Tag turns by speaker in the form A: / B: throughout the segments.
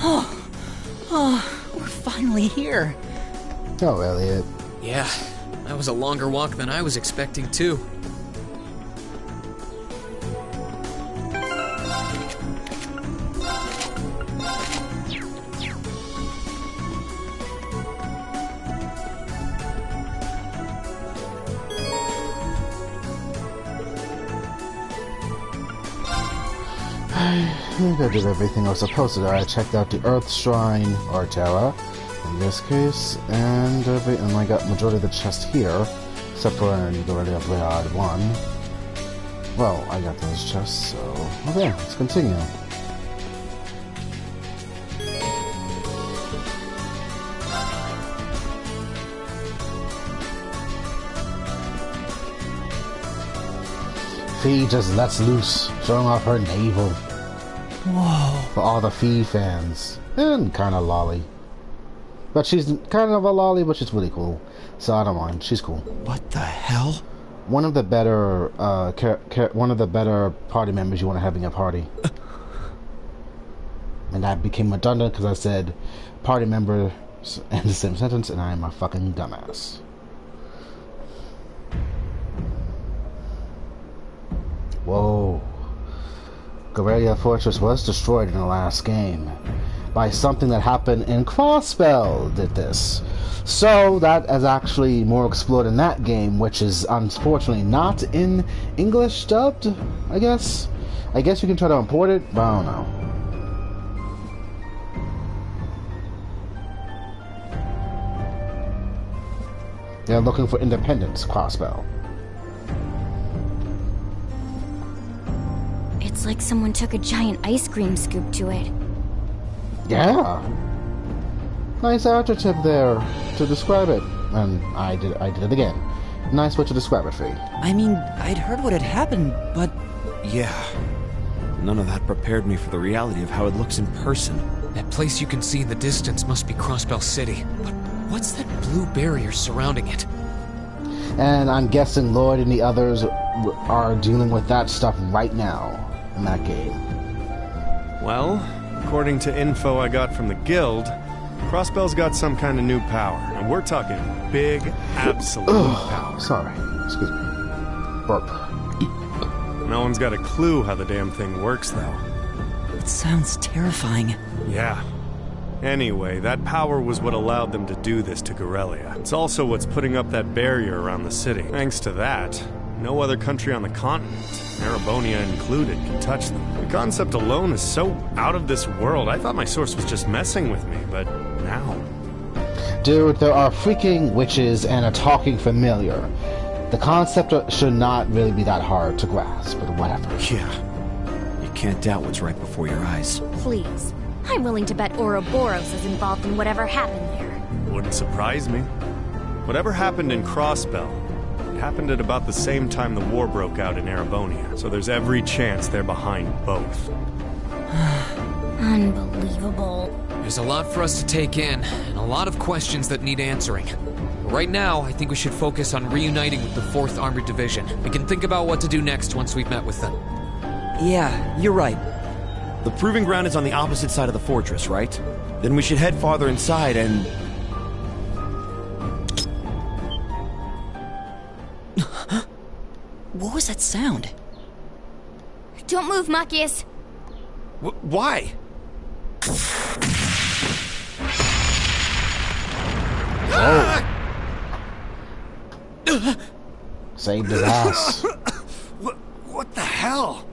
A: We're finally here.
B: Oh, Elliot.
C: Yeah, that was a longer walk than I was expecting, too.
B: I think I did everything I was supposed to do. I checked out the Earth Shrine, or Terra, in this case, and I got majority of the chest here, except for I need to already have odd one. Well, I got those chests, so okay, let's continue. Fie just lets loose, showing off her navel.
A: Whoa.
B: For all the Fie fans. And kinda lolly. But she's kind of a lolly, but she's really cool. So I don't mind. She's cool.
A: What the hell?
B: One of the better, party members you want to have in your party. And that became redundant because I said party members in the same sentence, and I am a fucking dumbass. Whoa. Guerrilla Fortress was destroyed in the last game by something that happened in Crossbell did this. So that is actually more explored in that game, which is unfortunately not in English dubbed, I guess. I guess you can try to import it, but I don't know. They're looking for independence, Crossbell.
D: It's like someone took a giant ice cream scoop to it.
B: Yeah. Nice adjective there to describe it. And I did it again. Nice way to describe it, Fie.
A: I mean, I'd heard what had happened, but...
E: Yeah. None of that prepared me for the reality of how it looks in person.
C: That place you can see in the distance must be Crossbell City. But what's that blue barrier surrounding it?
B: And I'm guessing Lloyd and the others are dealing with that stuff right now in that game.
F: Well, according to info I got from the guild, Crossbell's got some kind of new power, and we're talking big, absolute power.
B: Sorry, excuse me. Burp.
F: No one's got a clue how the damn thing works, though.
A: It sounds terrifying.
F: Yeah. Anyway, that power was what allowed them to do this to Guerrilla. It's also what's putting up that barrier around the city. Thanks to that, no other country on the continent, Erebonia included, can touch them. The concept alone is so out of this world. I thought my source was just messing with me, but now...
B: Dude, there are freaking witches and a talking familiar. The concept should not really be that hard to grasp, but whatever.
E: Yeah. You can't doubt what's right before your eyes.
D: Please. I'm willing to bet Ouroboros is involved in whatever happened there.
F: Wouldn't surprise me. Whatever happened in Crossbell, it happened at about the same time the war broke out in Erebonia, so there's every chance they're behind both.
D: Unbelievable.
C: There's a lot for us to take in, and a lot of questions that need answering. Right now, I think we should focus on reuniting with the 4th Armored Division. We can think about what to do next once we've met with them.
A: Yeah, you're right.
E: The proving ground is on the opposite side of the fortress, right? Then we should head farther inside and...
A: What was that sound?
D: Don't move, Machias.
E: Why?
B: Oh. Saved his ass.
E: What the hell?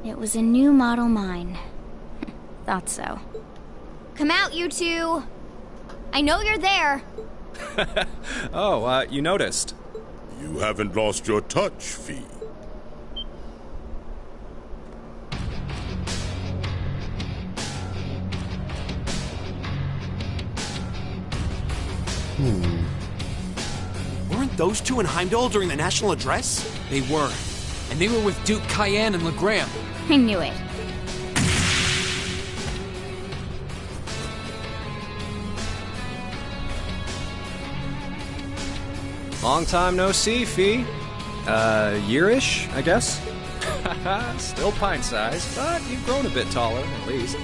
D: It was a new model mine. Thought so. Come out, you two! I know you're there!
G: Oh, you noticed.
H: You haven't lost your touch, Fie.
E: Weren't those two in Heimdall during the national address?
C: They were. And they were with Duke Cayenne and Legrand.
D: I knew it.
G: Long time no see, Fie. Yearish, I guess? Still pint-sized, but you've grown a bit taller, at least.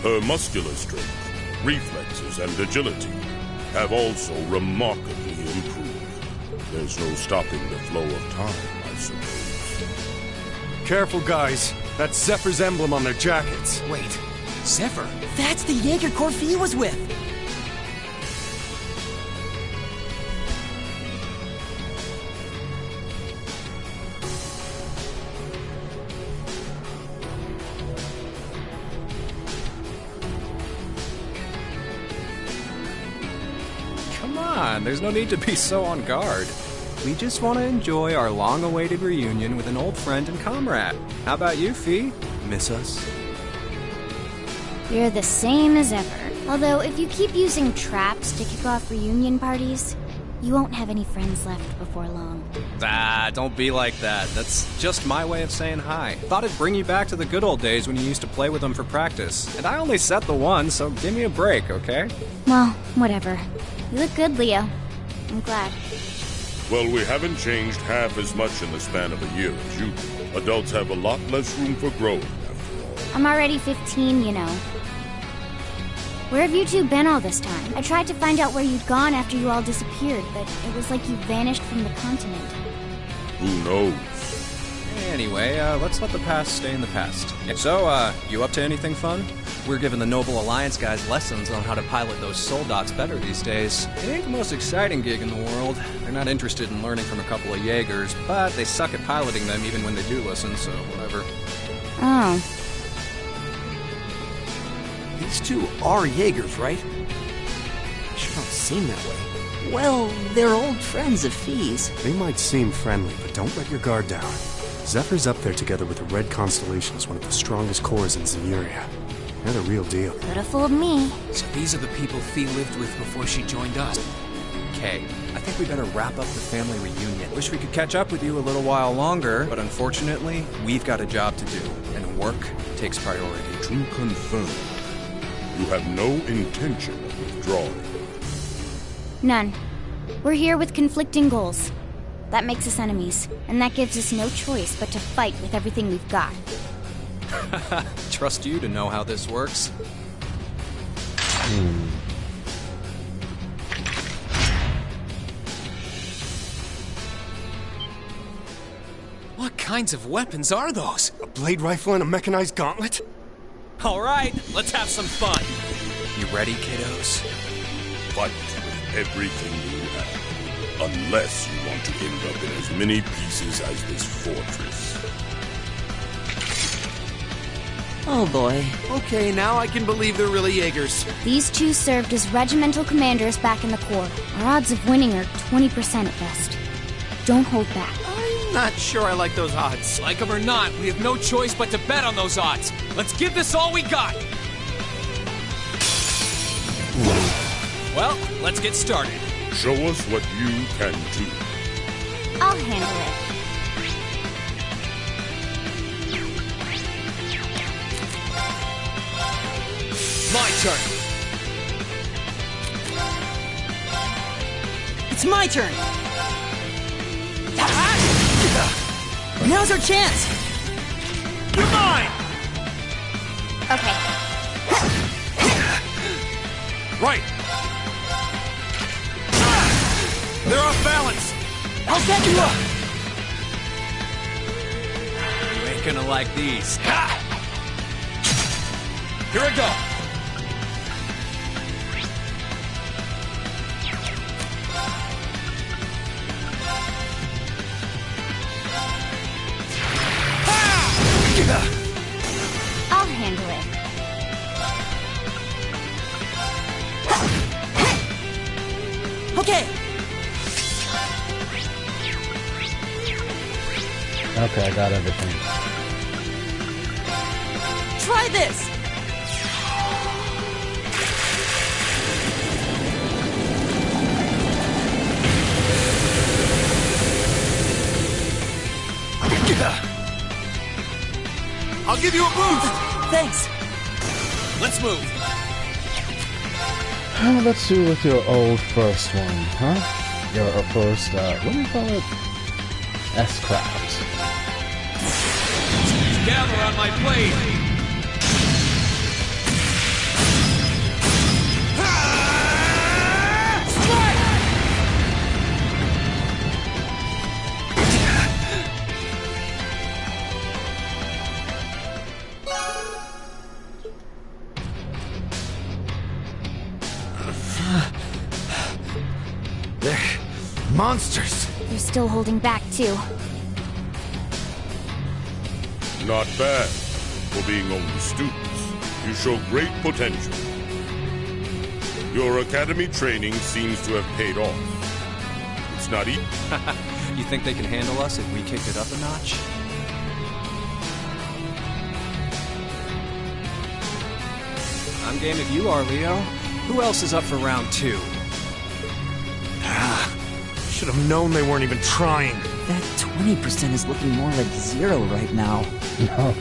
H: Her muscular strength, reflexes, and agility have also remarkably improved. There's no stopping the flow of time, I suppose.
F: Careful, guys. That's Zephyr's emblem on their jackets.
C: Wait, Zephyr?
A: That's the Jaeger Fie was with!
G: Come on, there's no need to be so on guard. We just want to enjoy our long-awaited reunion with an old friend and comrade. How about you, Fie? Miss us?
D: You're the same as ever. Although, if you keep using traps to kick off reunion parties, you won't have any friends left before long.
G: Ah, don't be like that. That's just my way of saying hi. Thought it'd bring you back to the good old days when you used to play with them for practice. And I only set the one, so give me a break, okay?
D: Well, whatever. You look good, Leo. I'm glad.
H: Well, we haven't changed half as much in the span of a year as you do. Adults have a lot less room for growth, after all.
D: I'm already 15, you know. Where have you two been all this time? I tried to find out where you'd gone after you all disappeared, but it was like you vanished from the continent.
H: Who knows?
G: Anyway, let's let the past stay in the past. So, you up to anything fun? We're giving the Noble Alliance guys lessons on how to pilot those soldats better these days. It ain't the most exciting gig in the world. They're not interested in learning from a couple of Jaegers, but they suck at piloting them even when they do listen, so whatever.
D: Oh.
E: These two are Jaegers, right? They sure don't seem that way.
A: Well, they're old friends of Fie's.
F: They might seem friendly, but don't let your guard down. Zephyr's up there together with the Red Constellation as one of the strongest corps in Zemuria. They're the real deal.
D: Could have fooled me.
C: So these are the people Fie lived with before she joined us.
G: Okay, I think we better wrap up the family reunion. Wish we could catch up with you a little while longer, but unfortunately, we've got a job to do, and work takes priority.
H: To confirm, you have no intention of withdrawing.
D: None. We're here with conflicting goals. That makes us enemies, and that gives us no choice but to fight with everything we've got.
G: Trust you to know how this works.
C: What kinds of weapons are those?
F: A blade rifle and a mechanized gauntlet?
G: All right, let's have some fun. You ready, kiddos?
H: Fight with everything you have, unless you want to end up in as many pieces as this fortress.
A: Oh boy.
E: Okay, now I can believe they're really Jaegers.
D: These two served as regimental commanders back in the Corps. Our odds of winning are 20% at best. Don't hold back.
E: I'm not sure I like those odds.
C: Like them or not, we have no choice but to bet on those odds. Let's give this all we got. Well, let's get started.
H: Show us what you can do.
D: I'll handle it.
C: My turn.
A: It's my turn! Now's our chance!
C: You're mine!
D: Okay.
C: Right. They're off balance.
A: I'll get you up!
G: You ain't gonna like these.
C: Here I go.
D: I'll handle it.
A: Okay!
B: Okay, I got everything.
A: Try this!
E: I'll give you a boost!
A: Thanks.
C: Let's move.
B: Let's see with your old first one, huh? Your first, what do you call it? S-Craft.
C: Gather on my blade. monsters.
D: You're still holding back, too.
H: Not bad. For being only students, you show great potential. Your academy training seems to have paid off. It's not easy.
G: You think they can handle us if we kicked it up a notch? I'm game if you are, Leo. Who else is up for round 2?
F: Should have known they weren't even trying.
A: That 20% is looking more like 0 right now.
B: No.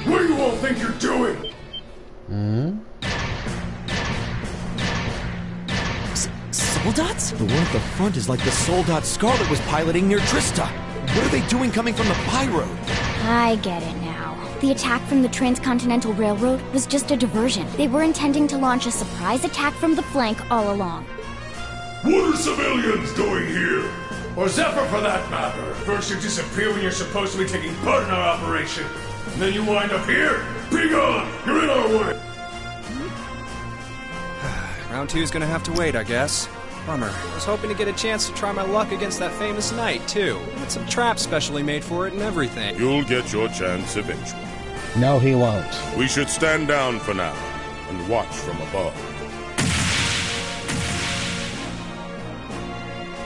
H: What do you all think you're doing?
A: Soldats?
E: The one at the front is like the Soldat Scarlet was piloting near Trista. What are they doing coming from the Pi Road?
D: I get it now. The attack from the Transcontinental Railroad was just a diversion. They were intending to launch a surprise attack from the flank all along.
H: What are civilians doing here?
I: Or Zephyr for that matter. First you disappear when you're supposed to be taking part in our operation. And then you wind up here? Be gone! You're in our way!
G: Round 2 is gonna have to wait, I guess. Bummer. I was hoping to get a chance to try my luck against that famous knight, too. Had some traps specially made for it and everything.
H: You'll get your chance eventually.
B: No, he won't.
H: We should stand down for now and watch from above.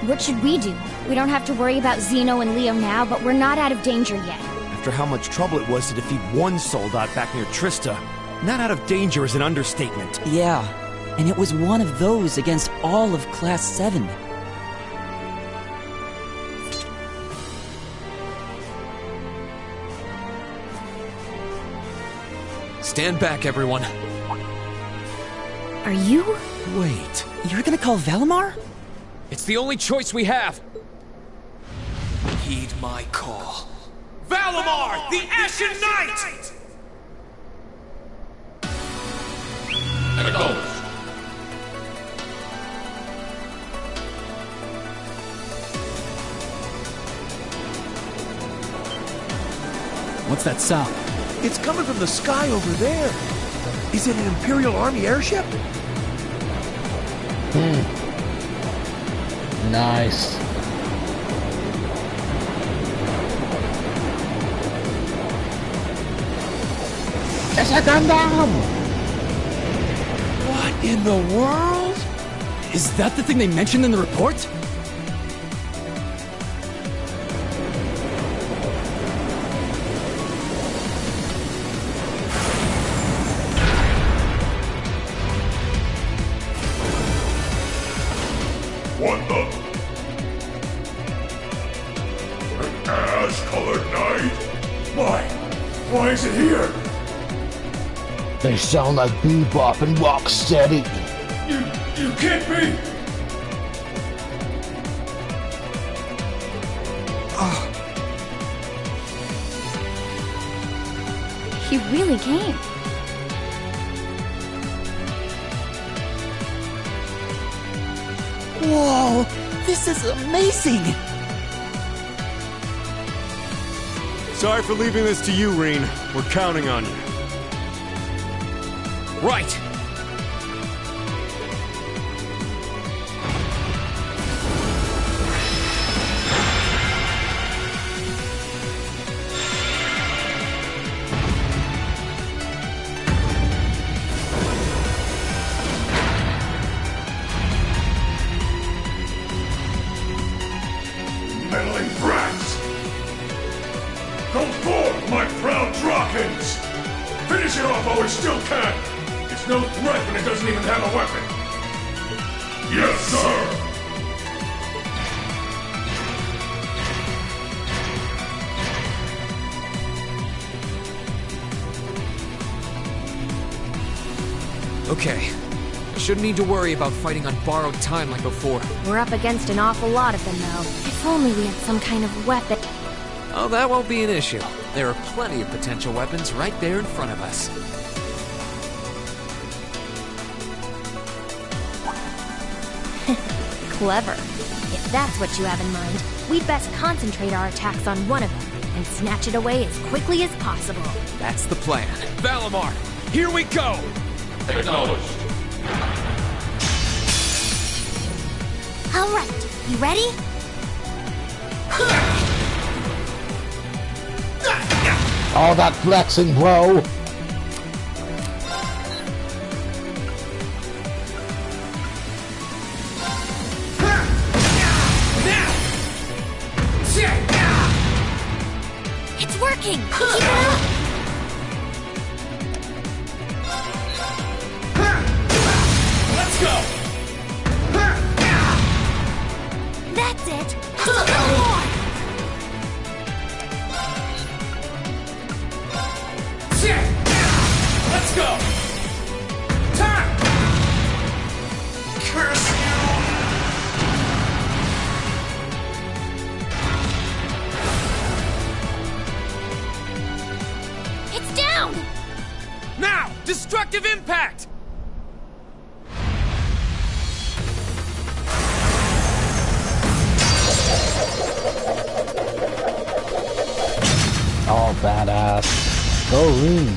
D: What should we do? We don't have to worry about Zeno and Leo now, but we're not out of danger yet.
E: After how much trouble it was to defeat one Soldat back near Trista, not out of danger is an understatement.
A: Yeah, and it was one of those against all of Class 7.
C: Stand back, everyone.
D: Are you?
E: Wait.
A: You're gonna call Valimar?
C: It's the only choice we have. Heed my call.
I: Valimar, the Ashen Knight!
H: And a ghost.
A: What's that sound?
E: It's coming from the sky over there. Is it an Imperial Army airship?
B: Nice. It's a Gundam!
E: What in the world?
A: Is that the thing they mentioned in the report?
H: What the? An ash-colored knight?
I: Why is it here?
B: They sound like Bebop and Rocksteady.
I: You can't be!
D: He really came.
A: Whoa, this is amazing!
F: Sorry for leaving this to you, Rean. We're counting on you.
C: Right.
I: Meddling brats! Go forth, my proud Drakens! Finish it off while we still can! It's no threat when it doesn't even have a weapon! Yes, sir!
C: Okay. I shouldn't need to worry about fighting on borrowed time like before.
D: We're up against an awful lot of them, though. If only we had some kind of weapon.
C: Oh, that won't be an issue. There are plenty of potential weapons right there in front of us.
J: Clever. If that's what you have in mind, we'd best concentrate our attacks on one of them and snatch it away as quickly as possible.
C: That's the plan. Valimar, Here we go!
I: Acknowledged.
J: All right, you ready?
B: All that flexing, bro.
J: It's working! Keep it up!
C: Let's go!
J: That's it! Just a little more!
C: Let's go! Time! Curse
J: It's down!
C: Now! Destructive impact!
B: All badass. Go Rean.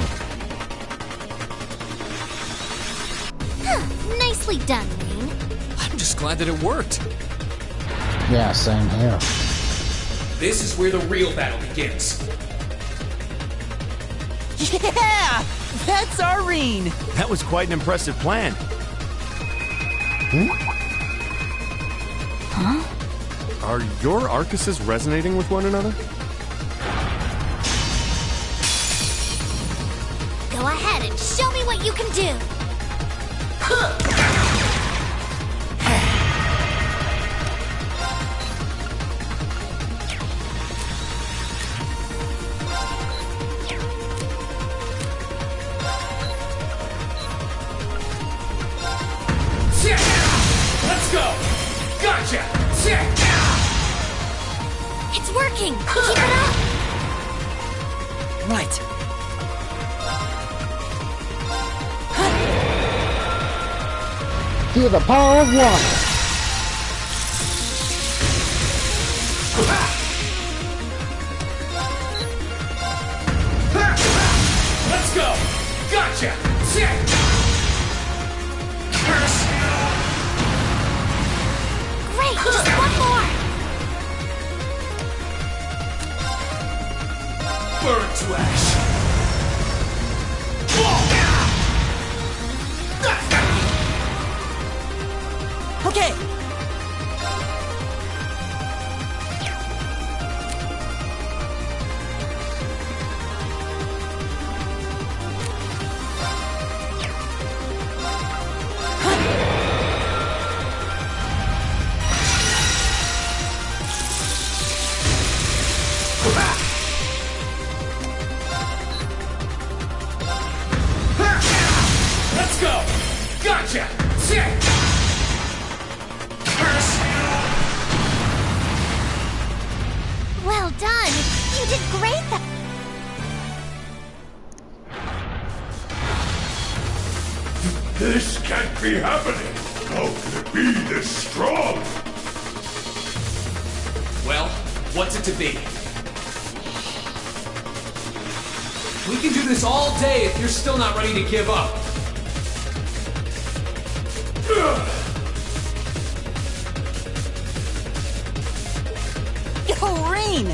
J: Nicely done, Rean.
C: I'm just glad that it worked.
B: Yeah, same here.
C: This is where the real battle begins.
A: Yeah! That's our Rean!
E: That was quite an impressive plan.
F: Are your Arcuses resonating with one another?
J: Go ahead and show me what you can do!
C: Let's go! Gotcha!
J: It's working! Keep it up!
A: Right.
B: Feel the power of water.
C: Let's go! Gotcha! Curse!
J: Great! Just one more!
C: Burn to ash!
A: Okay!
C: Let's go! Gotcha! Curse!
J: Well done! You did great
I: This can't be happening! How can it be this strong?
C: Well, what's it to be? We can do this all day if you're still not ready to give up.
A: Yo, Rean!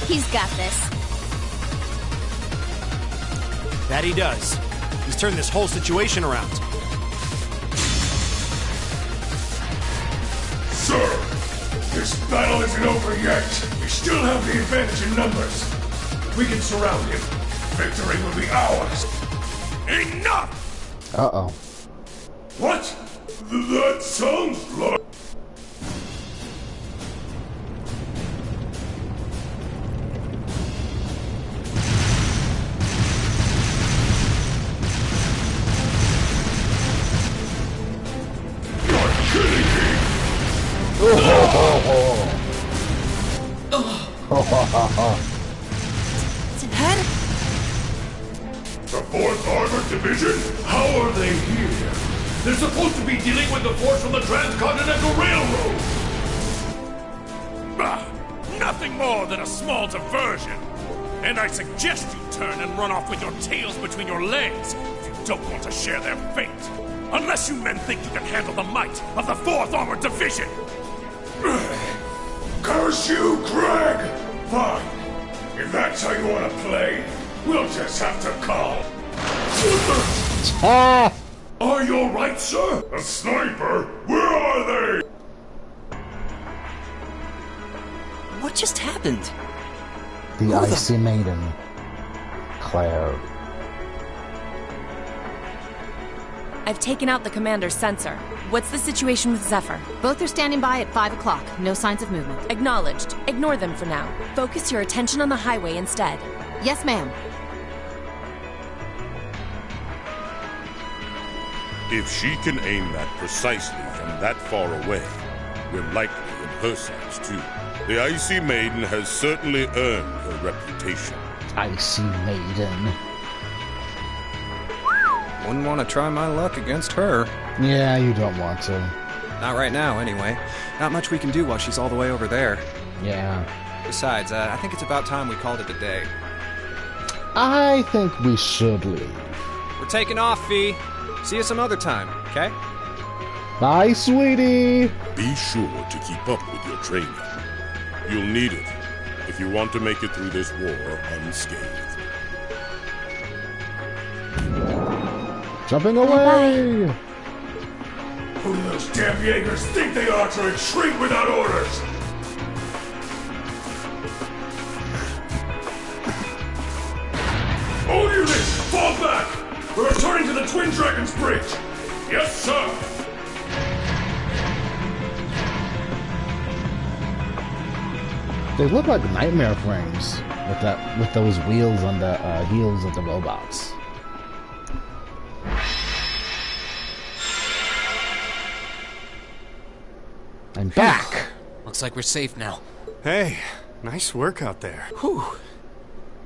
J: He's got this.
E: That he does. He's turned this whole situation around.
I: Sir, this battle isn't over yet. We still have the advantage in numbers. We can surround him. Victory will be ours. Enough!
B: Uh-oh.
I: What? That sounds like... You're kidding me!
A: Dad?
I: The 4th Armored Division? How are they here? They're supposed to be dealing with the force from the Transcontinental Railroad! Bah! Nothing more than a small diversion! And I suggest you turn and run off with your tails between your legs if you don't want to share their fate. Unless you men think you can handle the might of the 4th Armored Division.
K: Curse you, Craig! Fine. If that's how you want to play, we'll just have to call. Are you alright, sir?
I: A sniper? Where are they?
A: What just happened?
B: The Icy Maiden. Claire.
L: I've taken out the commander's sensor. What's the situation with Zephyr?
M: Both are standing by at 5 o'clock. No signs of movement.
L: Acknowledged. Ignore them for now. Focus your attention on the highway instead.
M: Yes, ma'am.
H: If she can aim that precisely from that far away, we're likely in her sights too. The Icy Maiden has certainly earned her reputation.
B: Icy Maiden.
G: Wouldn't want to try my luck against her.
B: Yeah, you don't want to.
G: Not right now, anyway. Not much we can do while she's all the way over there.
B: Yeah.
G: Besides, I think it's about time we called it a day.
B: I think we should leave.
G: We're taking off, Fie. See you some other time, okay?
B: Bye, sweetie!
H: Be sure to keep up with your training. You'll need it if you want to make it through this war unscathed.
B: Jumping away!
K: Who do those damn Jaegers think they are to retreat without orders? All units, fall back! We're returning to the Twin Dragons Bridge! Yes, sir!
B: They look like nightmare frames with those wheels on the heels of the robots. I'm back!
C: Looks like we're safe now.
F: Hey, nice work out there.
E: Whew.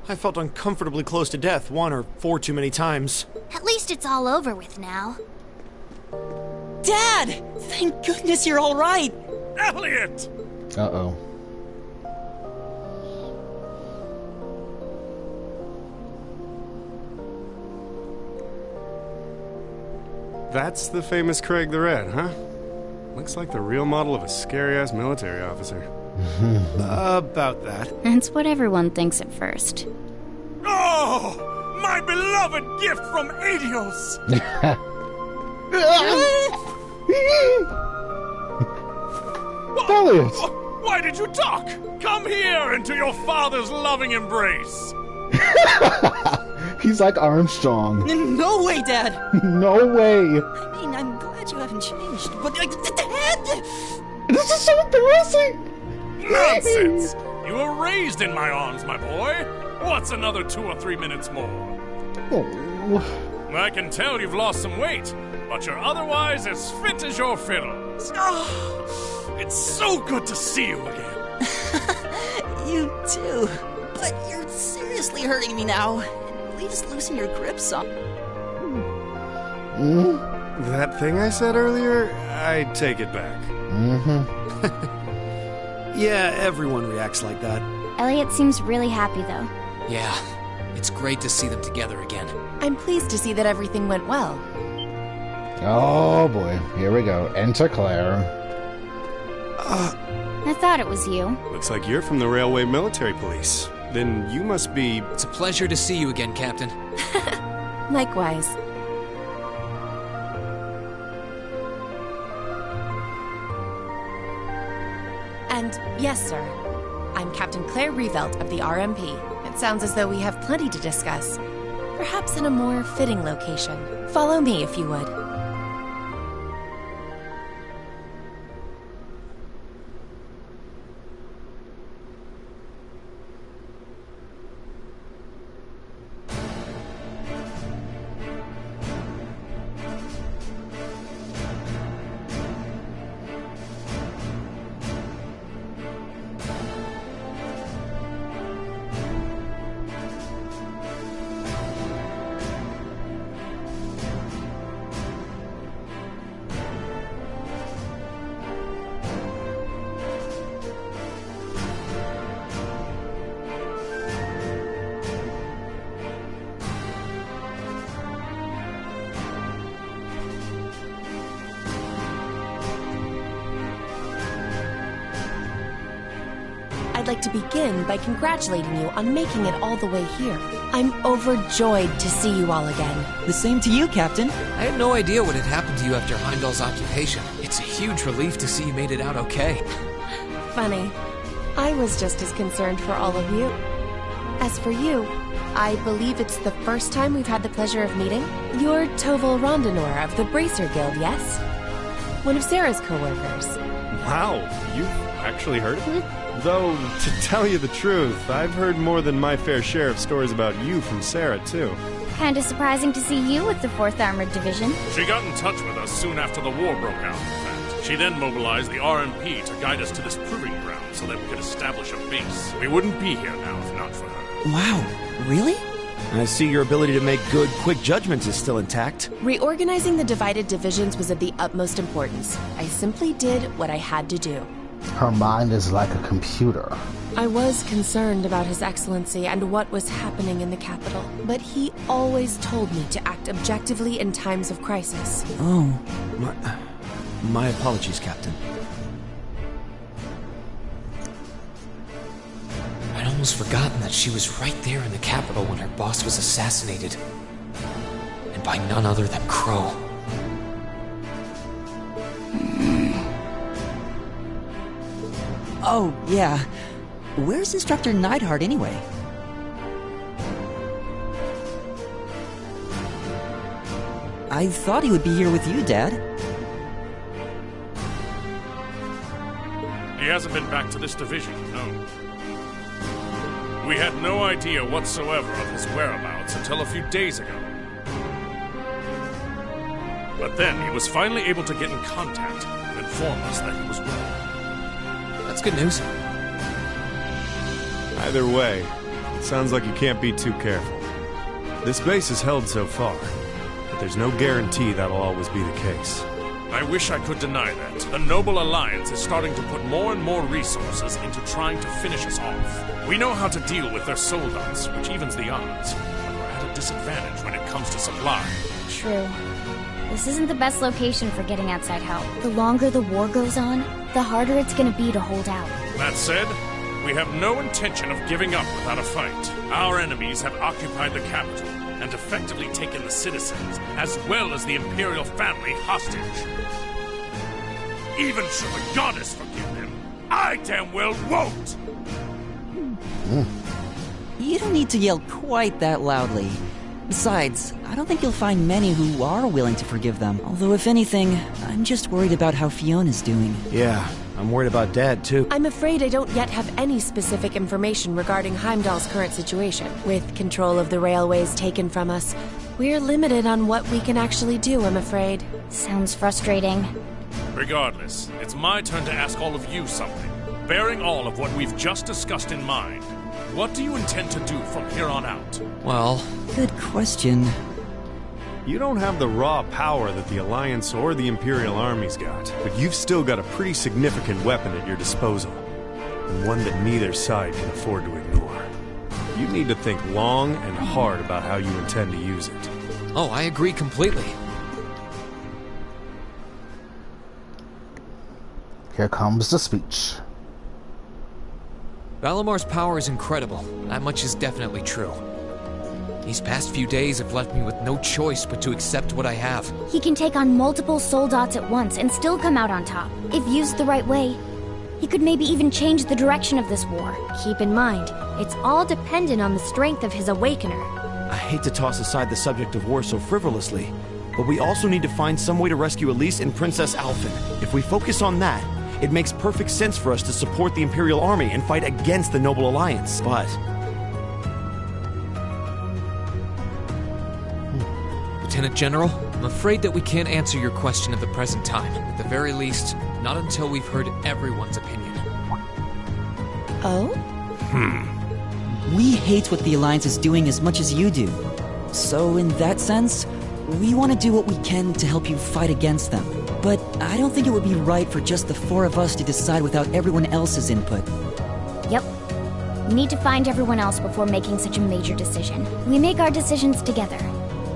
E: I felt uncomfortably close to death 1 or 4 too many times.
D: At least it's all over with now.
A: Dad! Thank goodness you're all right!
I: Elliot!
B: Uh-oh.
F: That's the famous Craig the Red, huh? Looks like the real model of a scary-ass military officer.
E: About that.
D: That's what everyone thinks at first.
I: Oh! My beloved gift from Adios!
B: Elliot!
I: Why did you talk? Come here into your father's loving embrace!
B: He's like Armstrong.
A: No way, Dad!
B: No way!
A: I mean, I'm glad you haven't changed, but Dad!
B: This is so embarrassing!
I: Nonsense! You were raised in my arms, my boy. What's another 2 or 3 minutes more?
B: Oh.
I: I can tell you've lost some weight, but you're otherwise as fit as your fiddles. Oh, it's so good to see you again.
A: You too. But you're seriously hurting me now. Please loosen your grip some.
F: That thing I said earlier, I take it back.
E: Yeah, everyone reacts like that.
D: Elliot seems really happy, though.
C: Yeah, it's great to see them together again.
L: I'm pleased to see that everything went well.
B: Oh boy, here we go. Enter Claire.
D: I thought it was you.
F: Looks like you're from the Railway Military Police. Then you must be...
C: It's a pleasure to see you again, Captain.
L: Likewise. And yes, sir. I'm Captain Claire Revelt of the RMP. It sounds as though we have plenty to discuss. Perhaps in a more fitting location. Follow me, if you would. I'd like to begin by congratulating you on making it all the way here. I'm overjoyed to see you all again.
N: The same to you, Captain.
C: I had no idea what had happened to you after Heimdall's occupation. It's a huge relief to see you made it out okay.
L: Funny. I was just as concerned for all of you. As for you, I believe it's the first time we've had the pleasure of meeting. You're Toval Rondonor of the Bracer Guild, yes? One of Sarah's co-workers.
F: Wow, you've actually heard of me? Though, to tell you the truth, I've heard more than my fair share of stories about you from Sarah, too.
D: Kinda surprising to see you with the 4th Armored Division.
I: She got in touch with us soon after the war broke out, in fact. She then mobilized the RMP to guide us to this proving ground so that we could establish a base. We wouldn't be here now if not for her.
N: Wow, really?
E: I see your ability to make good, quick judgments is still intact.
L: Reorganizing the divided divisions was of the utmost importance. I simply did what I had to do.
B: Her mind is like a computer.
L: I was concerned about His Excellency and what was happening in the capital, but he always told me to act objectively in times of crisis.
E: Oh, my apologies, Captain.
C: I'd almost forgotten that she was right there in the capital when her boss was assassinated. And by none other than Crow.
N: Oh, yeah. Where's Instructor Neidhart anyway? I thought he would be here with you, Dad.
I: He hasn't been back to this division, no. We had no idea whatsoever of his whereabouts until a few days ago. But then he was finally able to get in contact and inform us that he was well.
C: That's good news.
F: Either way, it sounds like you can't be too careful. This base is held so far, but there's no guarantee that'll always be the case.
I: I wish I could deny that. The Noble Alliance is starting to put more and more resources into trying to finish us off. We know how to deal with their soldats, which evens the odds, but we're at a disadvantage when it comes to supply.
D: True. This isn't the best location for getting outside help. The longer the war goes on, the harder it's gonna be to hold out.
I: That said, we have no intention of giving up without a fight. Our enemies have occupied the capital and effectively taken the citizens, as well as the Imperial family, hostage. Even should the goddess forgive them, I damn well won't!
N: You don't need to yell quite that loudly. Besides, I don't think you'll find many who are willing to forgive them. Although if anything, I'm just worried about how Fiona's doing.
E: Yeah, I'm worried about Dad, too.
L: I'm afraid I don't yet have any specific information regarding Heimdall's current situation. With control of the railways taken from us, we're limited on what we can actually do, I'm afraid.
D: Sounds frustrating.
I: Regardless, it's my turn to ask all of you something. Bearing all of what we've just discussed in mind, what do you intend to do from here on out?
C: Well...
N: Good question.
F: You don't have the raw power that the Alliance or the Imperial armies got, but you've still got a pretty significant weapon at your disposal, and one that neither side can afford to ignore. You need to think long and hard about how you intend to use it.
C: Oh, I agree completely.
B: Here comes the speech.
C: Valamar's power is incredible. That much is definitely true. These past few days have left me with no choice but to accept what I have.
D: He can take on multiple soldats at once and still come out on top. If used the right way, he could maybe even change the direction of this war.
J: Keep in mind, it's all dependent on the strength of his Awakener.
E: I hate to toss aside the subject of war so frivolously, but we also need to find some way to rescue Elise and Princess Alphen. If we focus on that, it makes perfect sense for us to support the Imperial Army and fight against the Noble Alliance. But...
C: Lieutenant General, I'm afraid that we can't answer your question at the present time. At the very least, not until we've heard everyone's opinion.
L: Oh?
N: We hate what the Alliance is doing as much as you do. So in that sense, we want to do what we can to help you fight against them. But I don't think it would be right for just the 4 of us to decide without everyone else's input.
D: Yep. We need to find everyone else before making such a major decision. We make our decisions together.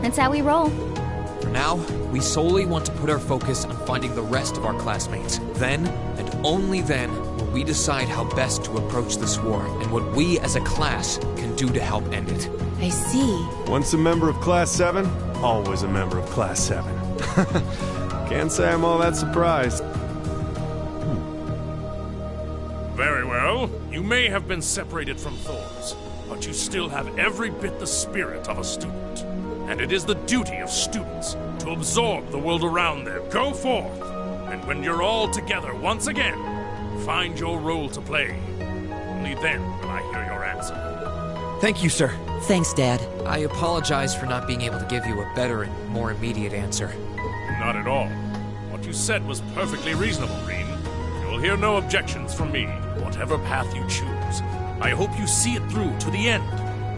D: That's how we roll.
C: For now, we solely want to put our focus on finding the rest of our classmates. Then, and only then, will we decide how best to approach this war and what we as a class can do to help end it.
L: I see.
F: Once a member of Class 7, always a member of Class 7. Can't say I'm all that surprised.
I: Very well. You may have been separated from Thors, but you still have every bit the spirit of a student. And it is the duty of students to absorb the world around them. Go forth, and when you're all together once again, find your role to play. Only then will I hear your answer.
E: Thank you, sir.
N: Thanks, Dad.
C: I apologize for not being able to give you a better and more immediate answer.
I: Not at all. What you said was perfectly reasonable, Rean. You will hear no objections from me, whatever path you choose. I hope you see it through to the end,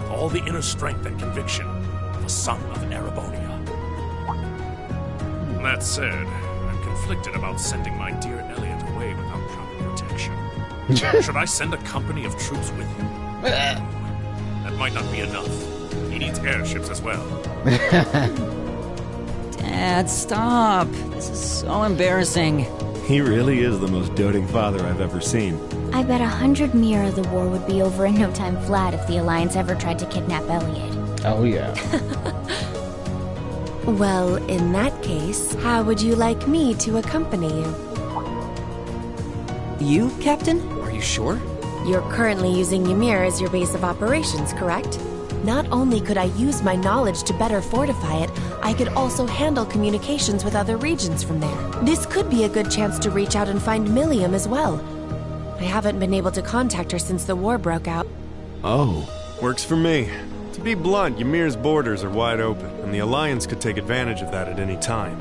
I: with all the inner strength and conviction of a son of Erebonia. That said, I'm conflicted about sending my dear Elliot away without proper protection. Should I send a company of troops with him? That might not be enough. He needs airships as well.
N: Dad, stop. This is so embarrassing.
F: He really is the most doting father I've ever seen.
D: I bet 100 Mira the war would be over in no time flat if the Alliance ever tried to kidnap Elliot.
B: Oh, yeah.
L: Well, in that case, how would you like me to accompany you?
N: You, Captain?
C: Are you sure?
L: You're currently using Ymir as your base of operations, correct? Not only could I use my knowledge to better fortify it, I could also handle communications with other regions from there. This could be a good chance to reach out and find Millium as well. I haven't been able to contact her since the war broke out.
F: Oh, works for me. To be blunt, Ymir's borders are wide open, and the Alliance could take advantage of that at any time.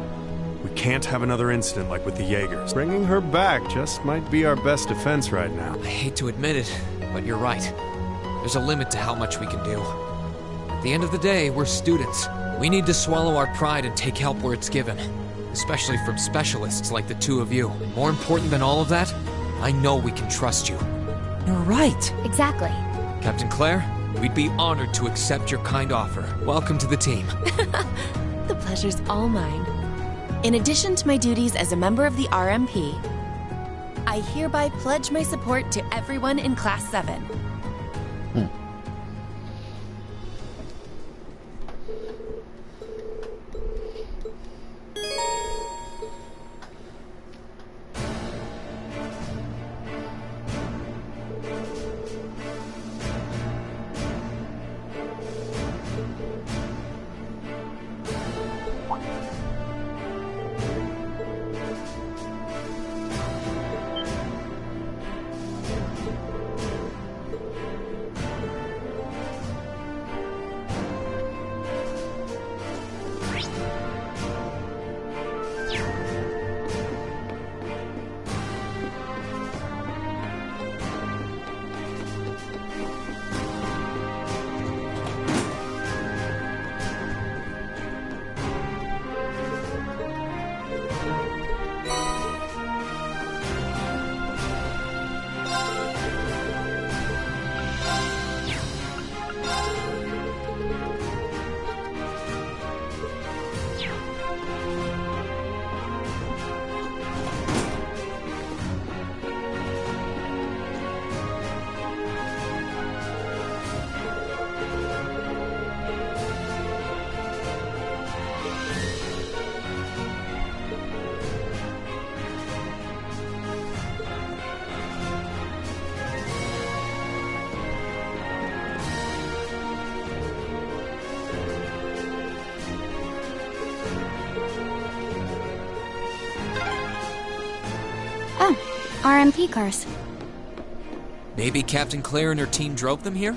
F: We can't have another incident like with the Jaegers. Bringing her back just might be our best defense right now.
C: I hate to admit it, but you're right. There's a limit to how much we can do. At the end of the day, we're students. We need to swallow our pride and take help where it's given. Especially from specialists like the two of you. And more important than all of that, I know we can trust you.
N: You're right.
D: Exactly.
C: Captain Claire, we'd be honored to accept your kind offer. Welcome to the team.
L: The pleasure's all mine. In addition to my duties as a member of the RMP, I hereby pledge my support to everyone in Class 7.
D: RMP cars.
C: Maybe Captain Claire and her team drove them here?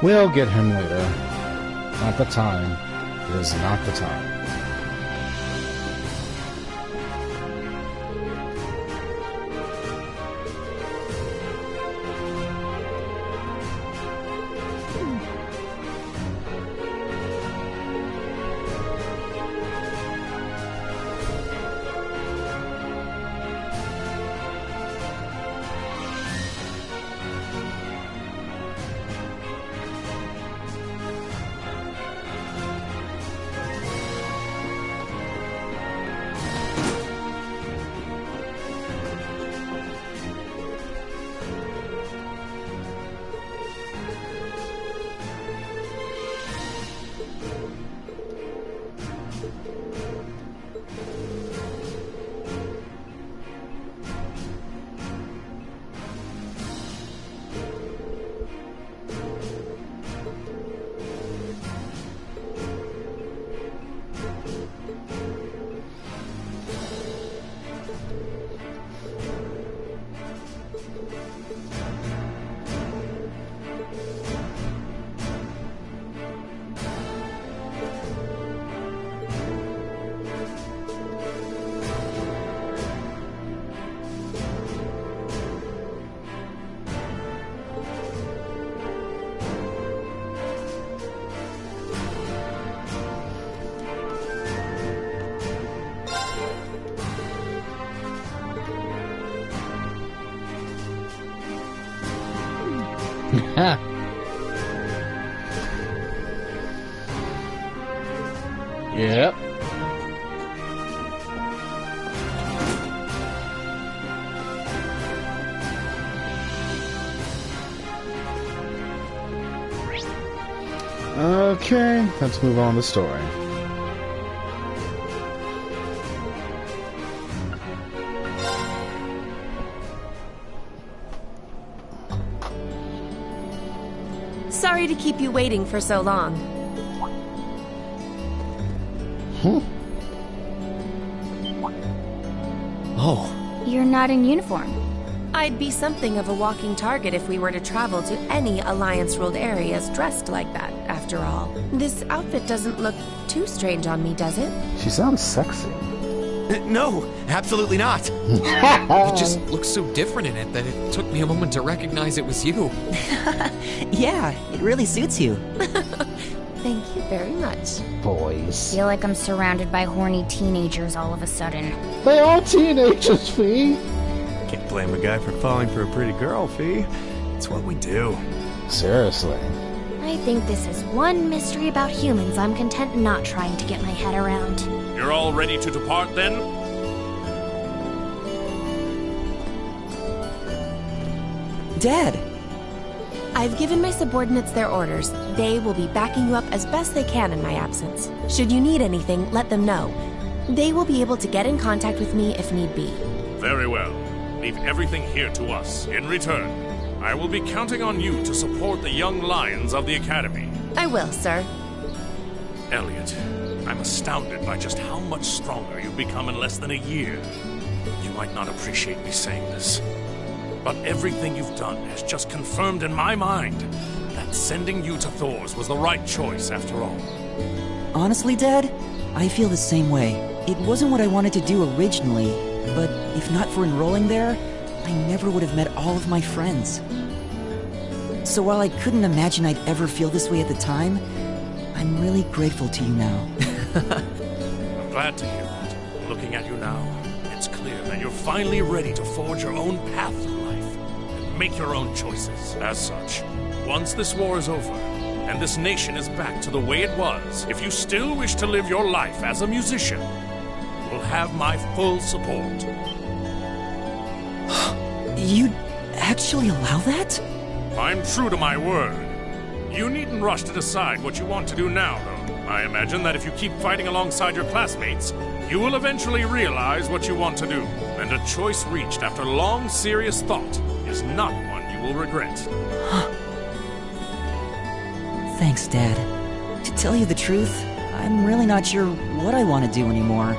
B: We'll get him later. Not the time. It is not the time. Yep. Okay, let's move on to the story.
L: Sorry to keep you waiting for so long.
C: Oh.
D: You're not in uniform.
L: I'd be something of a walking target if we were to travel to any Alliance-ruled areas dressed like that, after all. This outfit doesn't look too strange on me, does it?
B: She sounds sexy.
E: No, absolutely not.
C: You just look so different in it that it took me a moment to recognize it was you.
N: Yeah, it really suits you.
L: Thank you very much.
B: Boys.
D: Feel like I'm surrounded by horny teenagers all of a sudden.
B: They are teenagers, Fie.
F: Can't blame a guy for falling for a pretty girl, Fie. It's what we do.
B: Seriously.
J: I think this is one mystery about humans I'm content not trying to get my head around.
I: You're all ready to depart, then?
N: Dad!
L: I've given my subordinates their orders. They will be backing you up as best they can in my absence. Should you need anything, let them know. They will be able to get in contact with me if need be.
I: Very well. Leave everything here to us. In return, I will be counting on you to support the young lions of the Academy.
L: I will, sir.
I: Elliot, I'm astounded by just how much stronger you've become in less than a year. You might not appreciate me saying this, but everything you've done has just confirmed in my mind that sending you to Thor's was the right choice after all.
N: Honestly, Dad, I feel the same way. It wasn't what I wanted to do originally, but if not for enrolling there, I never would have met all of my friends. So while I couldn't imagine I'd ever feel this way at the time, I'm really grateful to you now.
I: I'm glad to hear that. Looking at you now, it's clear that you're finally ready to forge your own path through life and make your own choices. As such, once this war is over, and this nation is back to the way it was, if you still wish to live your life as a musician, you will have my full support.
N: You'd actually allow that?
I: I'm true to my word. You needn't rush to decide what you want to do now, though. I imagine that if you keep fighting alongside your classmates, you will eventually realize what you want to do. And a choice reached after long, serious thought is not one you will regret.
N: Thanks, Dad. To tell you the truth, I'm really not sure what I want to do anymore.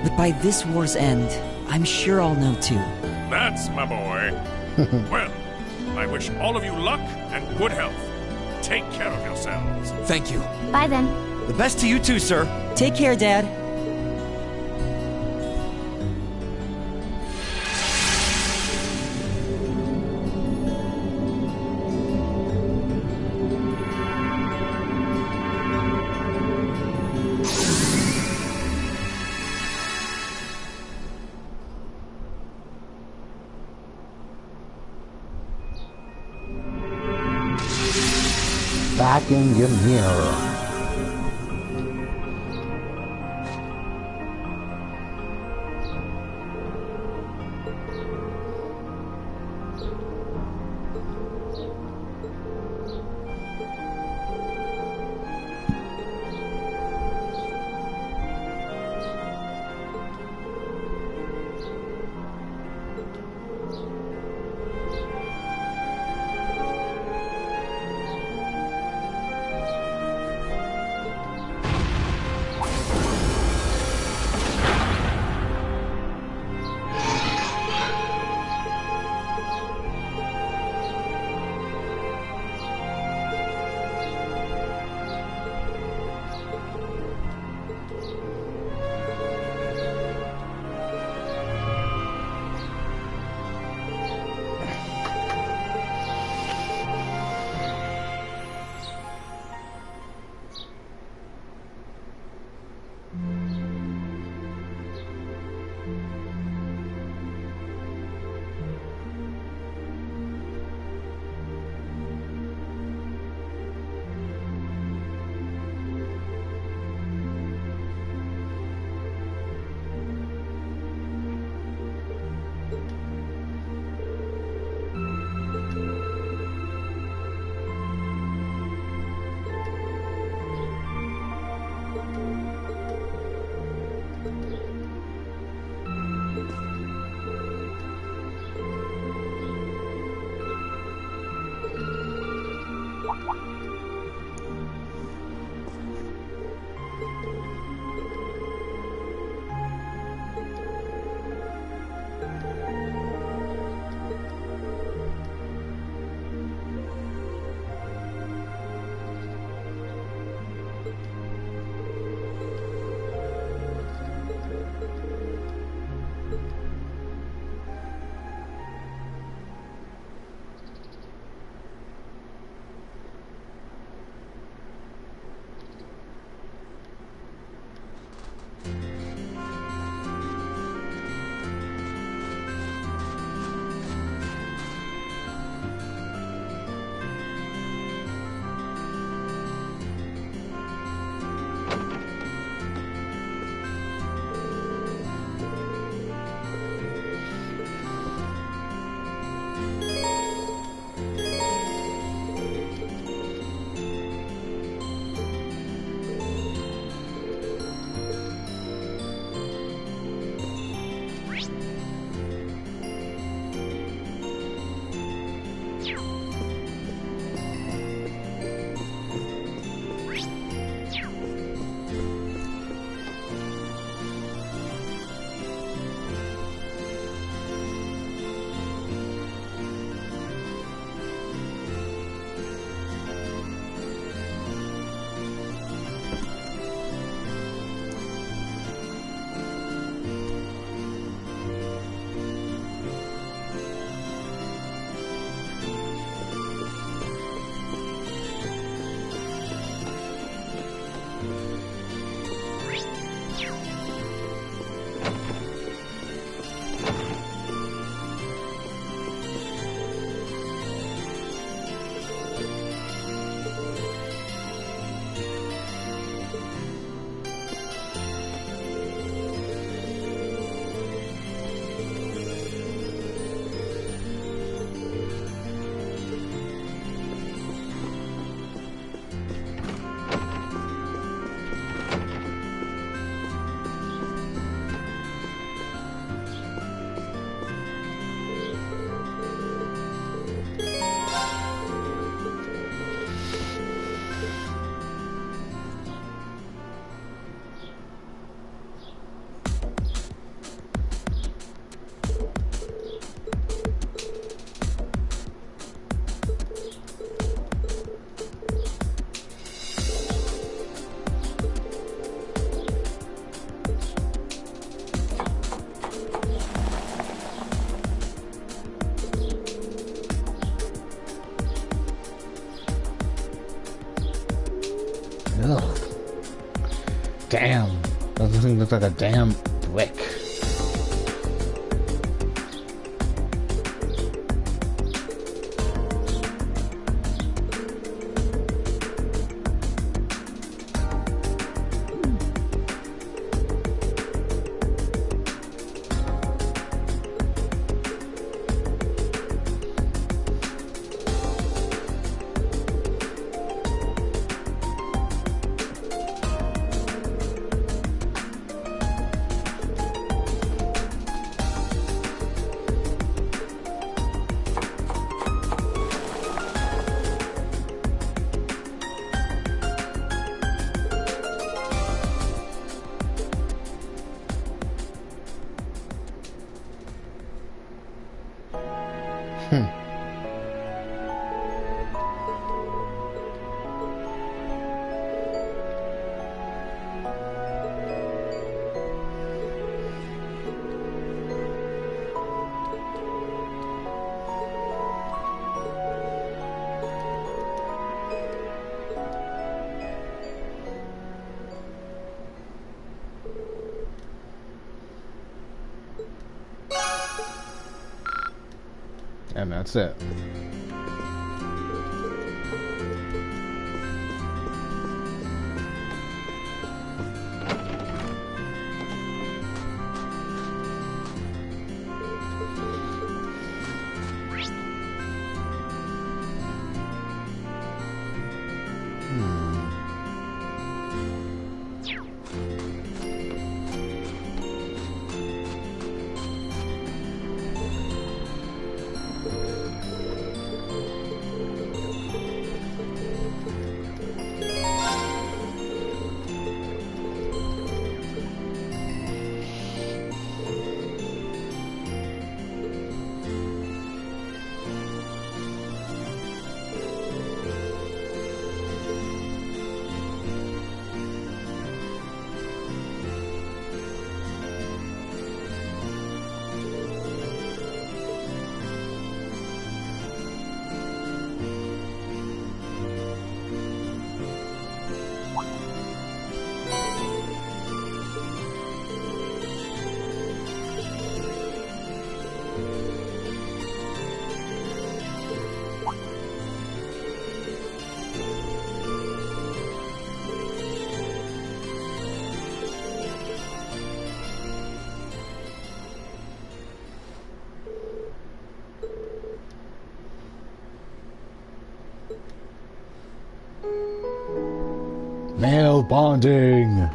N: But by this war's end, I'm sure I'll know too.
I: That's my boy. Well, I wish all of you luck and good health.
H: take care of yourselves.
C: Thank you.
D: Bye then.
E: The best to you too, sir.
N: Take care, Dad.
B: Back in your mirror. Damn. That thing looks like a damn brick. And that's it. Male bonding.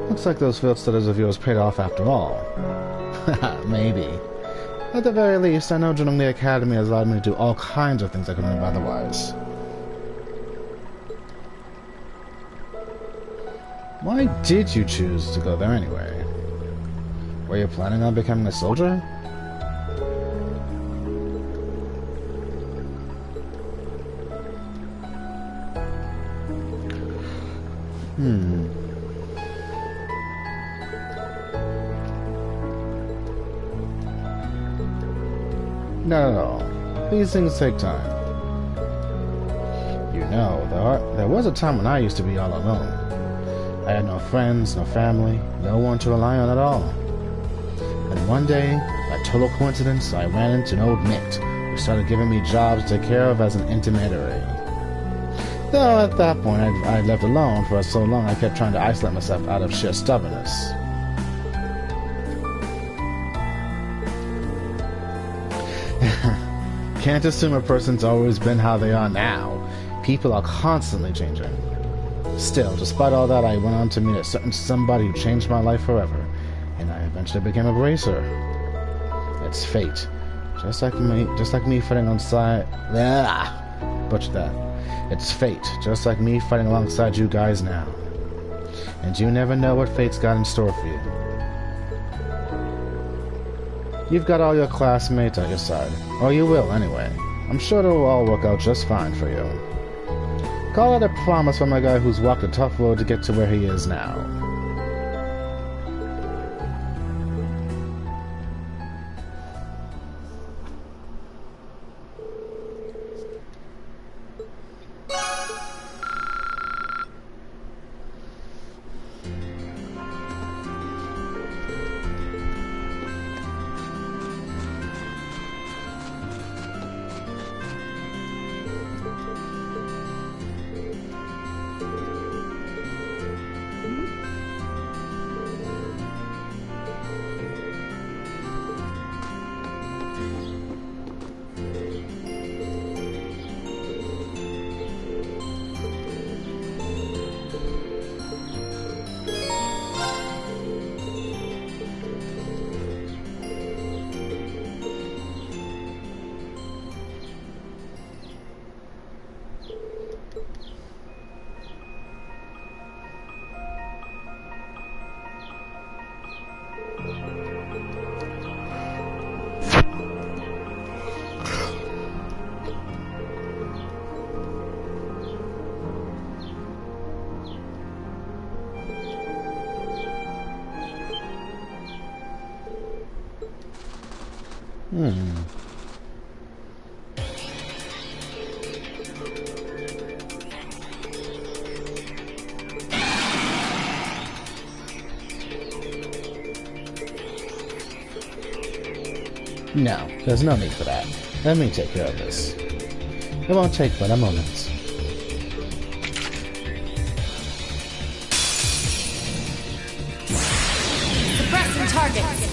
B: Looks like those field studies of yours paid off after all. Maybe. At the very least, I know joining the Academy has allowed me to do all kinds of things I couldn't have otherwise. Why did you choose to go there anyway? Were you planning on becoming a soldier? No. These things take time. You know, there was a time when I used to be all alone. I had no friends, no family, no one to rely on at all. And one day, by total coincidence, I ran into an old mate who started giving me jobs to take care of as an intermediary. Though at that point, I'd lived alone for so long I kept trying to isolate myself out of sheer stubbornness. Can't assume a person's always been how they are now. People are constantly changing. Still, despite all that, I went on to meet a certain somebody who changed my life forever, and I eventually became a bracer. It's fate. Just like me fighting alongside... Butcher that. It's fate, just like me fighting alongside you guys now. and you never know what fate's got in store for you. You've got all your classmates on your side, or you will anyway. I'm sure it'll all work out just fine for you. Call it a promise from a guy who's walked a tough road to get to where he is now. No, there's no need for that. Let me take care of this. It won't take but a moment.
O: Suppressing targets.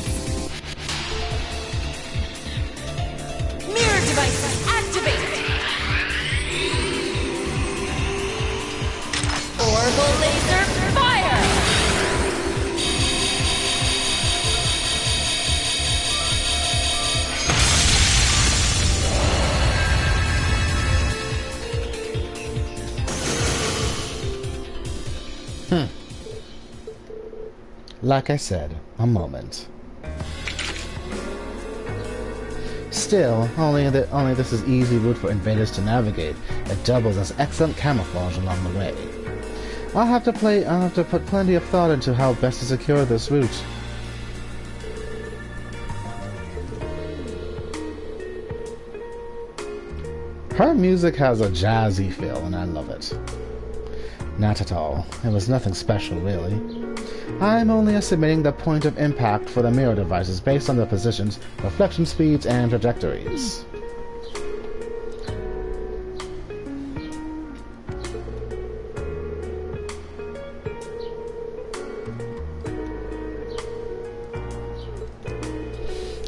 O: Mirror devices activated. Orbital laser fire.
B: Like I said, a moment. Still, only this is easy route for invaders to navigate. It doubles as excellent camouflage along the way. I'll have to put plenty of thought into how best to secure this route. Her music has a jazzy feel, and I love it. Not at all. It was nothing special, really. I'm only estimating the point of impact for the mirror devices based on their positions, reflection speeds, and trajectories.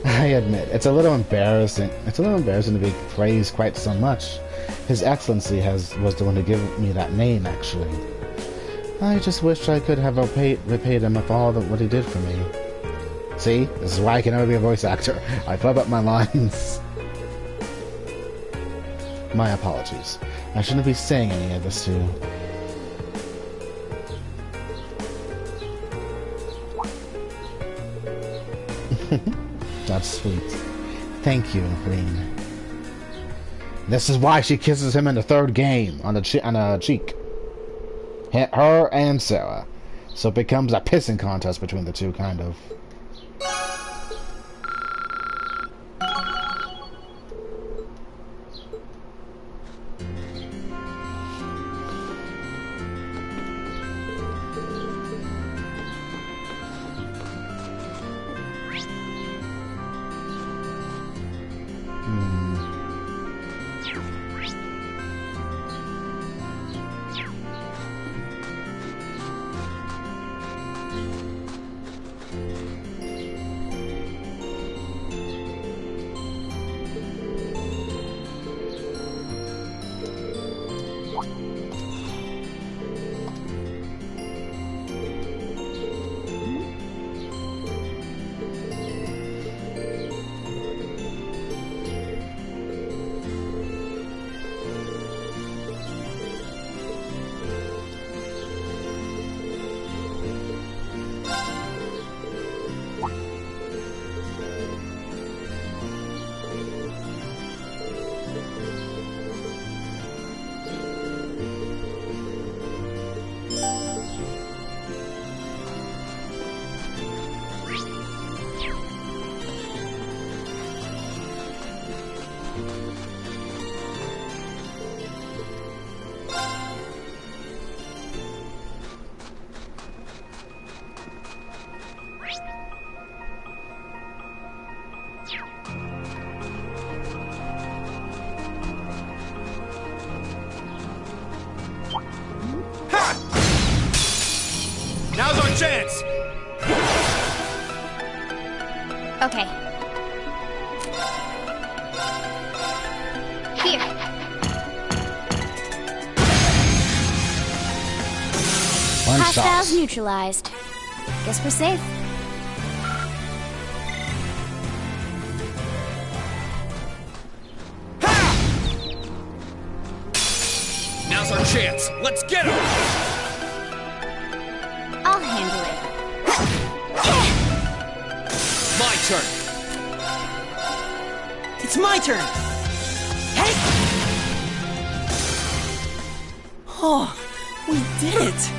B: I admit, it's a little embarrassing to be praised quite so much. His Excellency was the one to give me that name, actually. I just wish I could have repaid him for all what he did for me. See? This is why I can never be a voice actor. I flub up my lines. My apologies. I shouldn't be saying any of this to you. That's sweet. Thank you, Rean. This is why she kisses him in the third game on the cheek. Her and Sarah. So it becomes a pissing contest between the two, kind of.
E: chance!
D: Okay. Here. Hostiles neutralized. Guess we're safe.
C: Now's our chance. Let's get him!
D: I'll handle it.
C: My turn.
N: It's my turn! Hey! Oh, we did it!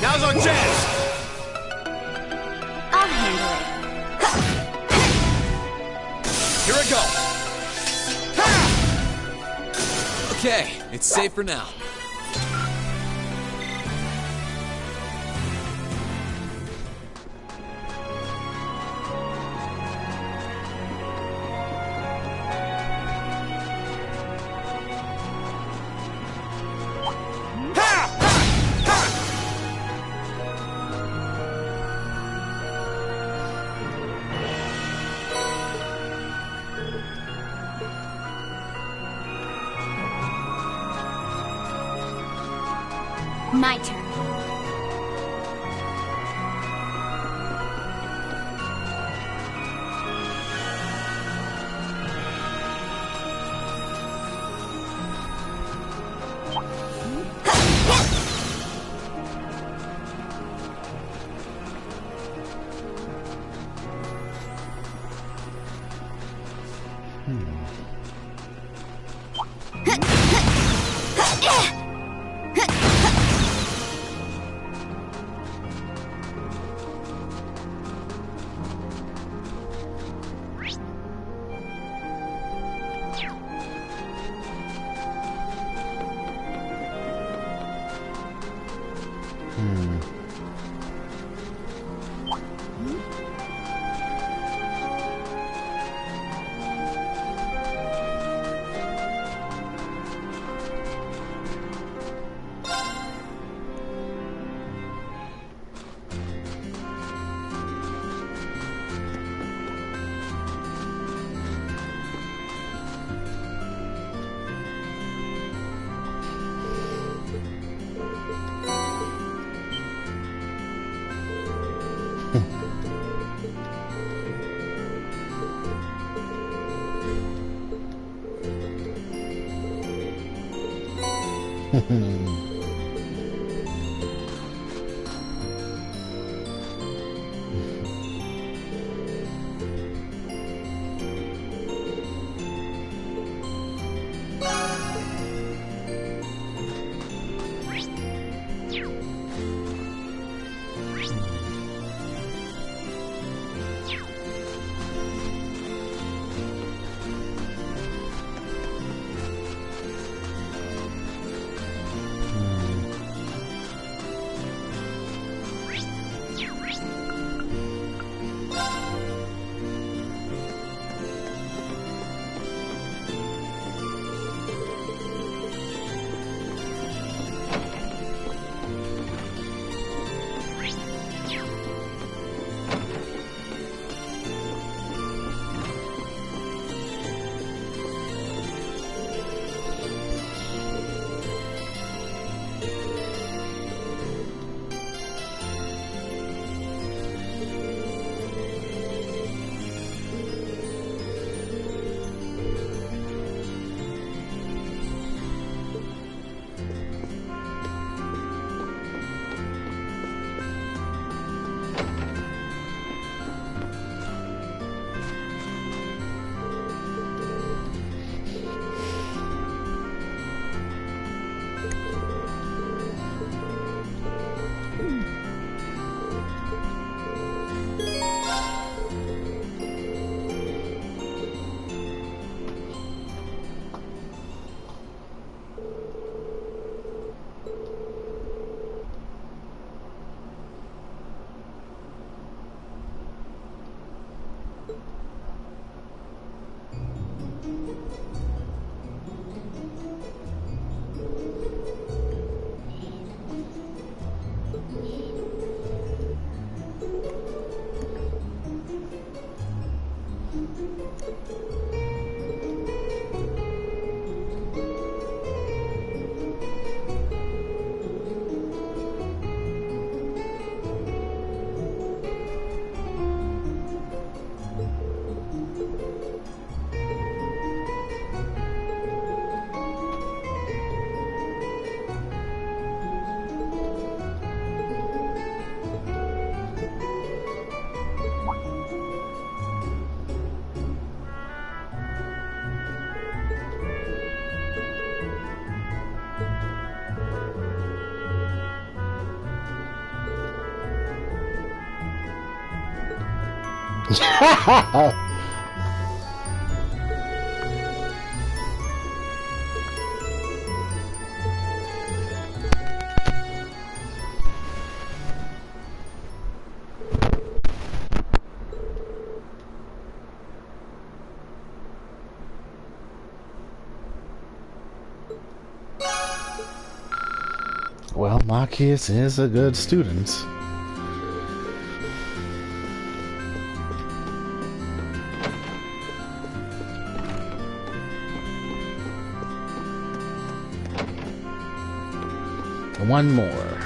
E: Now's our chance!
D: I'll handle it.
C: Here I go. Okay, it's safe for now.
D: My turn.
B: Well, Machias is a good student. One more.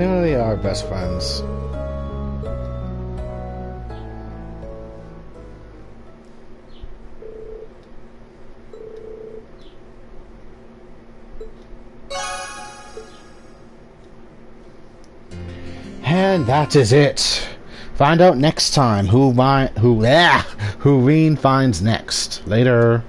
B: They really are best friends. And that is it. Find out next time who Rean finds next. Later.